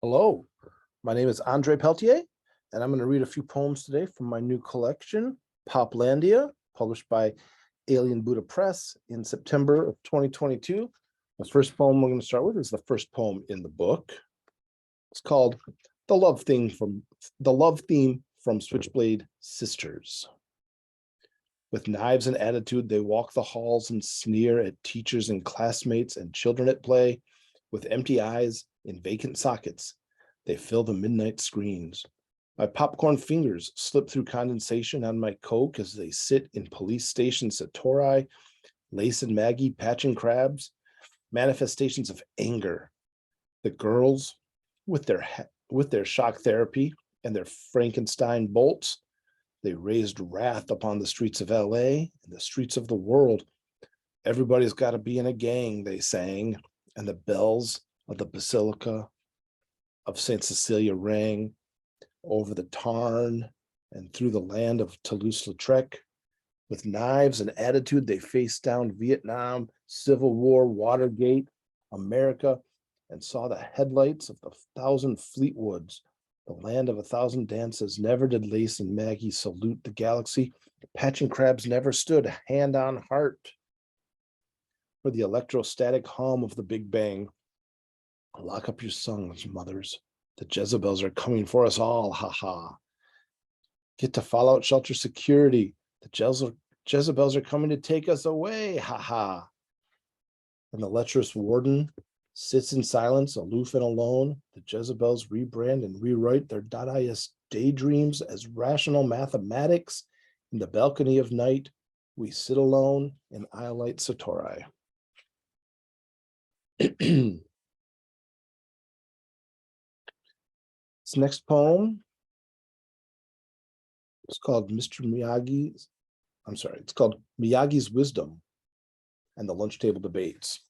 Hello, my name is Andre Peltier, and I'm going to read a few poems today from my new collection, Poplandia, published by Alien Buddha Press in September of 2022. The first poem we're going to start with is the first poem in the book. It's called The Love Theme from Switchblade Sisters. With knives and attitude, they walk the halls and sneer at teachers and classmates and children at play. With empty eyes in vacant sockets, they fill the midnight screens. My popcorn fingers slip through condensation on my coke as they sit in police station Satori, Lace and Maggie patching crabs, manifestations of anger. The girls, with their shock therapy and their Frankenstein bolts, they raised wrath upon the streets of LA and the streets of the world. Everybody's got to be in a gang, they sang, and the bells of the Basilica of St. Cecilia rang over the Tarn and through the land of Toulouse-Lautrec. With knives and attitude, they faced down Vietnam, Civil War, Watergate, America, and saw the headlights of the 1,000 Fleetwoods, the land of 1,000 dances. Never did Lace and Maggie salute the galaxy. Patching crabs never stood hand on heart for the electrostatic hum of the Big Bang. Lock up your songs, mothers. The Jezebels are coming for us all, ha. Get to Fallout Shelter Security. The Jezebels are coming to take us away, ha. And the lecherous warden sits in silence, aloof and alone. The Jezebels rebrand and rewrite their Dadaist daydreams as rational mathematics. In the balcony of night, we sit alone in Iolite Satori. This next poem is called it's called Miyagi's Wisdom and the Lunch Table Debates.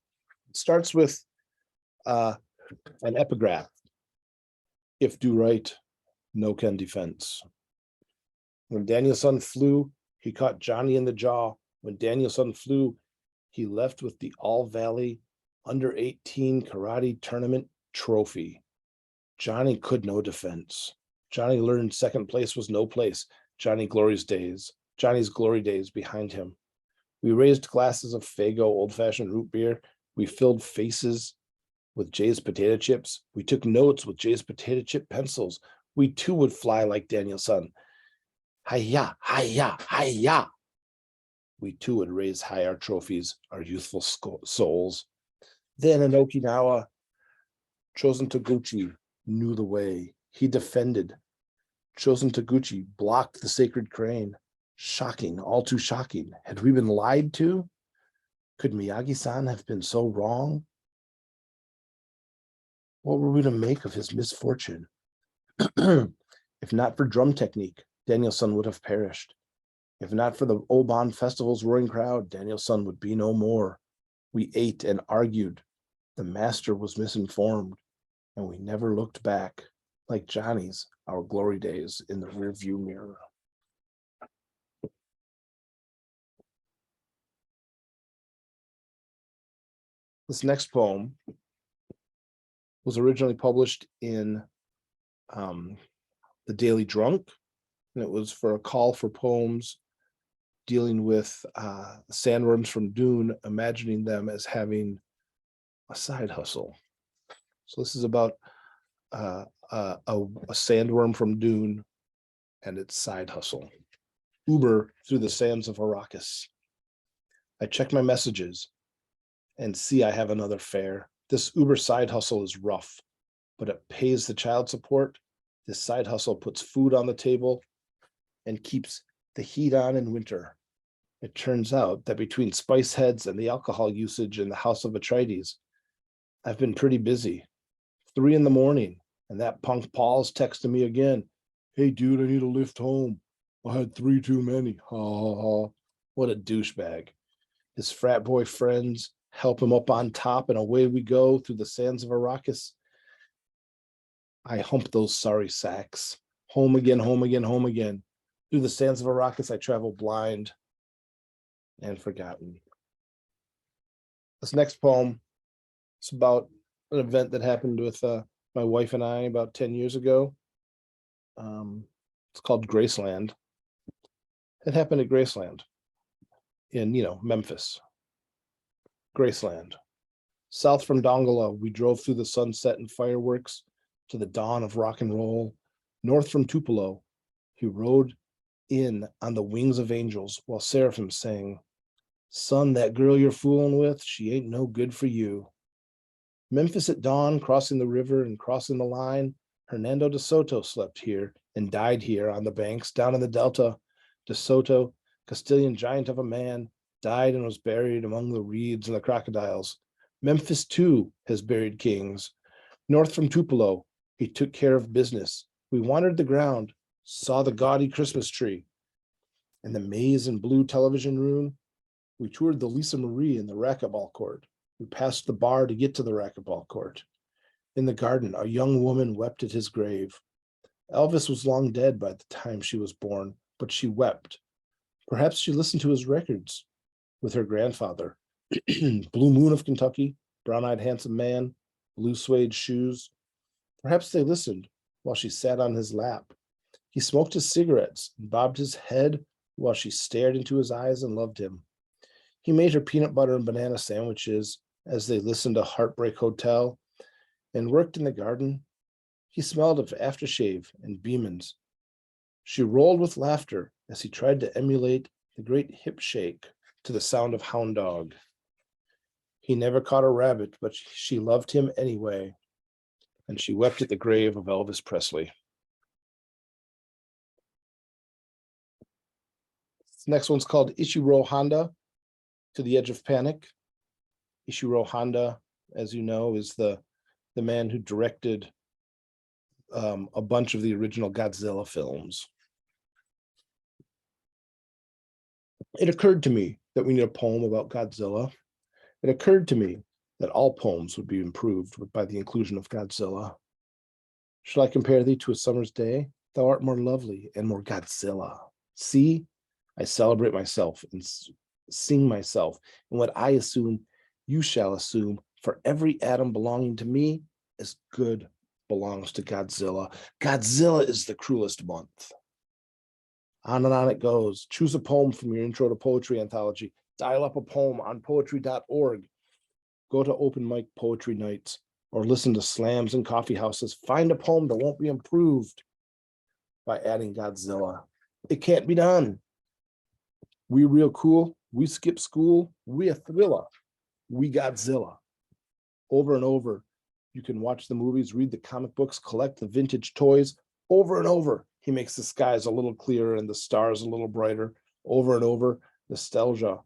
It starts with an epigraph. If do right, no can defense. When Danielson flew, he caught Johnny in the jaw. When Danielson flew, he left with the All Valley under 18 karate tournament trophy. Johnny could no defense. Johnny learned second place was no place. Johnny's glory days behind him. We raised glasses of Faygo old-fashioned root beer. We filled faces with Jay's potato chips. We took notes with Jay's potato chip pencils. We too would fly like Danielson. Hi-ya, hi-ya, hi-ya. We too would raise high our trophies, our youthful souls. Then in Okinawa, Chosen Taguchi knew the way. He defended. Chosen Taguchi blocked the sacred crane. Shocking, all too shocking. Had we been lied to? Could Miyagi-san have been so wrong? What were we to make of his misfortune? If not for drum technique, Danielson would have perished. If not for the Oban Festival's roaring crowd, Danielson would be no more. We ate and argued. The master was misinformed, and we never looked back, like Johnny's, our glory days in the rearview mirror. This next poem was originally published in the Daily Drunk, and it was for a call for poems dealing with sandworms from Dune, imagining them as having a side hustle. So this is about a sandworm from Dune and its side hustle. Uber through the sands of Arrakis. I check my messages and see I have another fare. This Uber side hustle is rough, but it pays the child support. This side hustle puts food on the table and keeps the heat on in winter. It turns out that between spice heads and the alcohol usage in the House of Atreides, I've been pretty busy. 3 a.m, and that punk Paul's texting me again. Hey, dude, I need a lift home. I had 3 too many. Ha, ha, ha. What a douchebag. His frat boy friends help him up on top, and away we go through the sands of Arrakis. I hump those sorry sacks. Home again, home again, home again. Through the sands of Arrakis, I travel blind and forgotten. This next poem is about an event that happened with my wife and I about 10 years ago. It's called Graceland. It happened at Graceland in, Memphis. Graceland. South from Dongola, we drove through the sunset and fireworks to the dawn of rock and roll. North from Tupelo, he rode in on the wings of angels while seraphim sang, "Son, that girl you're fooling with, she ain't no good for you." Memphis at dawn, crossing the river and crossing the line. Hernando de Soto slept here and died here on the banks down in the Delta. De Soto, Castilian giant of a man, died and was buried among the reeds and the crocodiles. Memphis, too, has buried kings. North from Tupelo, he took care of business. We wandered the ground, saw the gaudy Christmas tree. In the maize and blue television room, we toured the Lisa Marie in the racquetball court. We passed the bar to get to the racquetball court. In the garden, a young woman wept at his grave. Elvis was long dead by the time she was born, but she wept. Perhaps she listened to his records with her grandfather. Blue Moon of Kentucky, Brown-Eyed Handsome Man, Blue Suede Shoes. Perhaps they listened while she sat on his lap. He smoked his cigarettes and bobbed his head while she stared into his eyes and loved him. He made her peanut butter and banana sandwiches as they listened to Heartbreak Hotel and worked in the garden. He smelled of aftershave and Beeman's. She rolled with laughter as he tried to emulate the great hip shake to the sound of Hound Dog. He never caught a rabbit, but she loved him anyway, and she wept at the grave of Elvis Presley. This next one's called Ishiro Honda, To the Edge of Panic. Ishiro Honda, as you know, is the man who directed a bunch of the original Godzilla films. It occurred to me that we need a poem about Godzilla. It occurred to me that all poems would be improved by the inclusion of Godzilla. Shall I compare thee to a summer's day? Thou art more lovely and more Godzilla. See, I celebrate myself and sing myself, and what I assume, you shall assume, for every atom belonging to me is good belongs to Godzilla. Godzilla is the cruelest month. On and on it goes. Choose a poem from your Intro to Poetry anthology. Dial up a poem on poetry.org. Go to open mic poetry nights or listen to slams in coffee houses. Find a poem that won't be improved by adding Godzilla. It can't be done. We real cool. We skip school. We a thriller. We Godzilla. Over and over. You can watch the movies, read the comic books, collect the vintage toys. Over and over. He makes the skies a little clearer and the stars a little brighter. Over and over. Nostalgia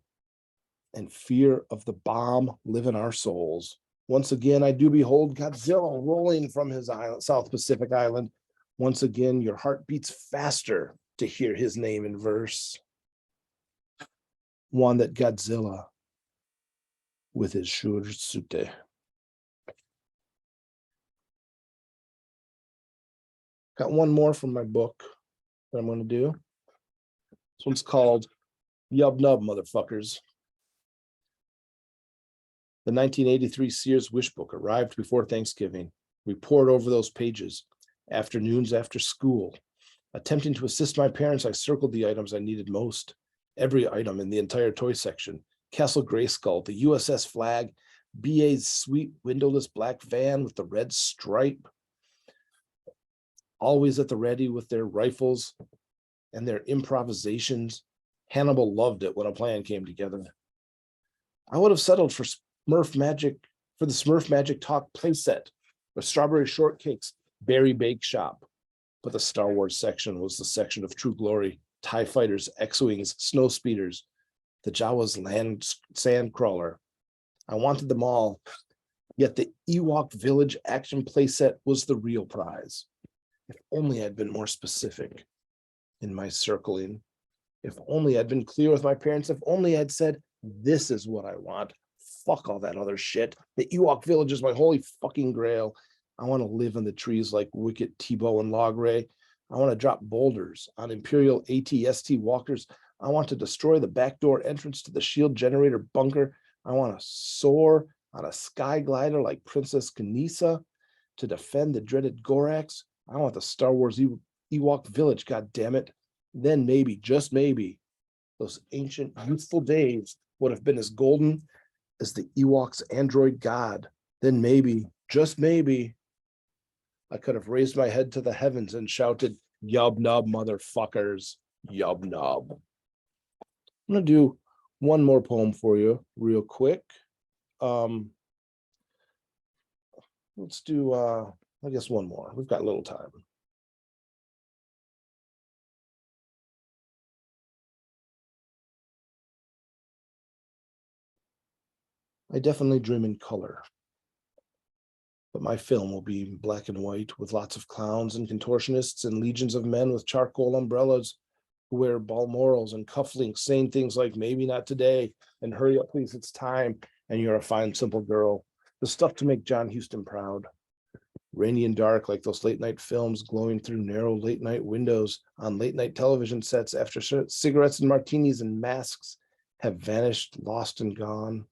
and fear of the bomb live in our souls. Once again, I do behold Godzilla rolling from his island, South Pacific island. Once again, your heart beats faster to hear his name in verse. One that Godzilla with his Shursute. Got one more from my book that I'm going to do. This one's called Yub Nub, Motherfuckers. The 1983 Sears Wish Book arrived before Thanksgiving. We pored over those pages, afternoons after school. Attempting to assist my parents, I circled the items I needed most. Every item in the entire toy section. Castle Grayskull, the USS Flag, BA's sweet windowless black van with the red stripe. Always at the ready with their rifles and their improvisations. Hannibal loved it when a plan came together. I would have settled for the Smurf Magic Talk playset with strawberry shortcakes, berry bake shop. But the Star Wars section was the section of true glory. TIE fighters, X-Wings, snow speeders, the Jawa's land sandcrawler. I wanted them all, yet the Ewok Village action playset was the real prize. If only I'd been more specific in my circling. If only I'd been clear with my parents. If only I'd said, this is what I want. Fuck all that other shit. The Ewok Village is my holy fucking grail. I want to live in the trees like Wicket, Tebow, and Logray. I want to drop boulders on Imperial AT-ST walkers. I want to destroy the backdoor entrance to the shield generator bunker. I want to soar on a sky glider like Princess Kanisa. to defend the dreaded Gorax. I want the Star Wars Ewok village, god damn it. Then maybe, just maybe, those ancient youthful days would have been as golden as the Ewok's android god. Then maybe, just maybe, I could have raised my head to the heavens and shouted, "Yub nub, motherfuckers, yub nub." I'm gonna do one more poem for you real quick. Let's do I guess one more. We've got a little time. I definitely dream in color, but my film will be black and white with lots of clowns and contortionists and legions of men with charcoal umbrellas who wear balmorals and cufflinks, saying things like "maybe not today" and "hurry up, please, it's time," and "you're a fine, simple girl." The stuff to make John Huston proud. Rainy and dark like those late night films glowing through narrow late night windows on late night television sets after cigarettes and martinis and masks have vanished, lost and gone.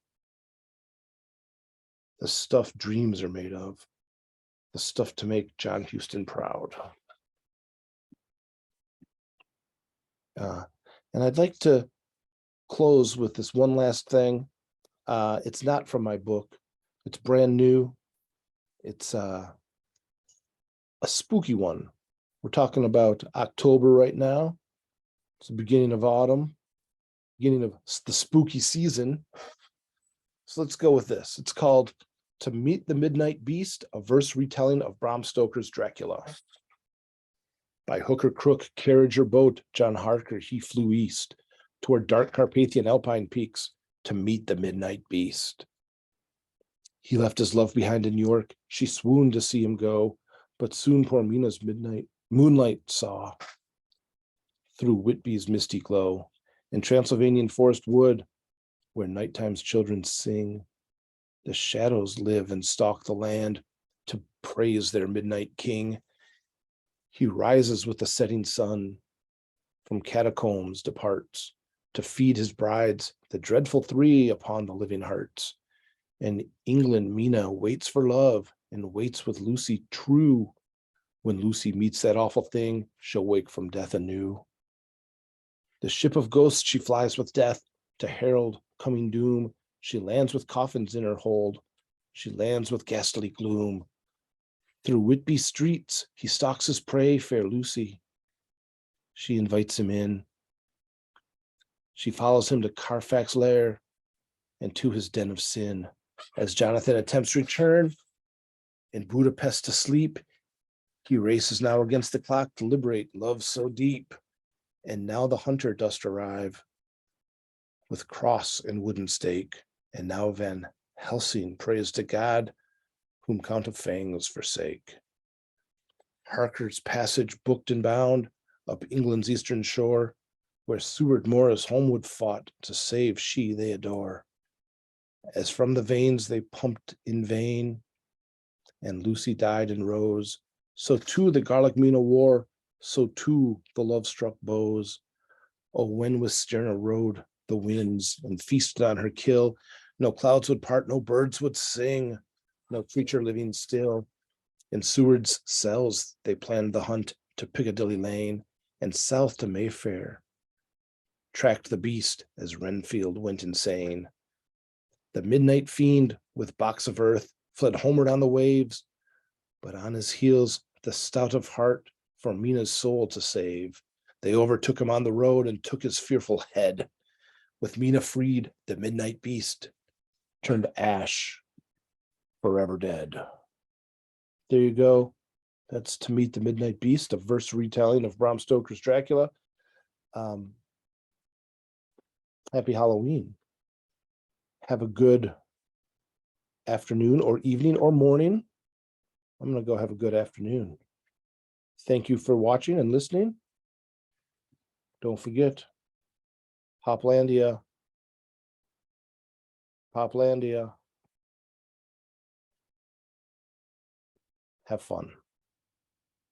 The stuff dreams are made of, the stuff to make John Huston proud. And I'd like to close with this one last thing. It's not from my book. It's brand new. It's a spooky one. We're talking about October right now. It's the beginning of autumn, beginning of the spooky season. So let's go with this. It's called "To Meet the Midnight Beast," a verse retelling of Bram Stoker's Dracula. By hook or crook, carriage or boat, John Harker, he flew east toward dark Carpathian alpine peaks to meet the midnight beast. He left his love behind in York. She swooned to see him go, but soon poor Mina's moonlight saw through Whitby's misty glow. In Transylvanian forest wood, where nighttime's children sing, the shadows live and stalk the land to praise their midnight king. He rises with the setting sun, from catacombs departs, to feed his brides, the dreadful three, upon the living hearts. And England Mina waits for love, and waits with Lucy true. When Lucy meets that awful thing, she'll wake from death anew. The ship of ghosts she flies with death, to herald coming doom. She lands with coffins in her hold, she lands with ghastly gloom. Through Whitby streets he stalks his prey, fair Lucy. She invites him in. She follows him to Carfax lair and to his den of sin. As Jonathan attempts return in Budapest to sleep, he races now against the clock to liberate love so deep. And now the hunter dost arrive with cross and wooden stake. And now Van Helsing prays to God, whom Count of Fangs forsake. Harker's passage booked and bound up England's eastern shore, where Seward Morris homeward fought to save she they adore. As from the veins they pumped in vain, and Lucy died and rose, so too the Garlic Mina war, so too the love-struck bows. Oh, when with Sterna rode the winds and feasted on her kill, no clouds would part, no birds would sing, no creature living still. In Seward's cells they planned the hunt to Piccadilly Lane, and south to Mayfair, tracked the beast as Renfield went insane. The midnight fiend with box of earth fled homeward on the waves, but on his heels the stout of heart for Mina's soul to save. They overtook him on the road and took his fearful head. With Mina freed, the midnight beast turned ash, forever dead. There you go. That's To Meet the Midnight Beast, a verse retelling of Bram Stoker's Dracula. Happy Halloween. Have a good afternoon or evening or morning. I'm going to go have a good afternoon. Thank you for watching and listening. Don't forget, Poplandia. Poplandia. Have fun.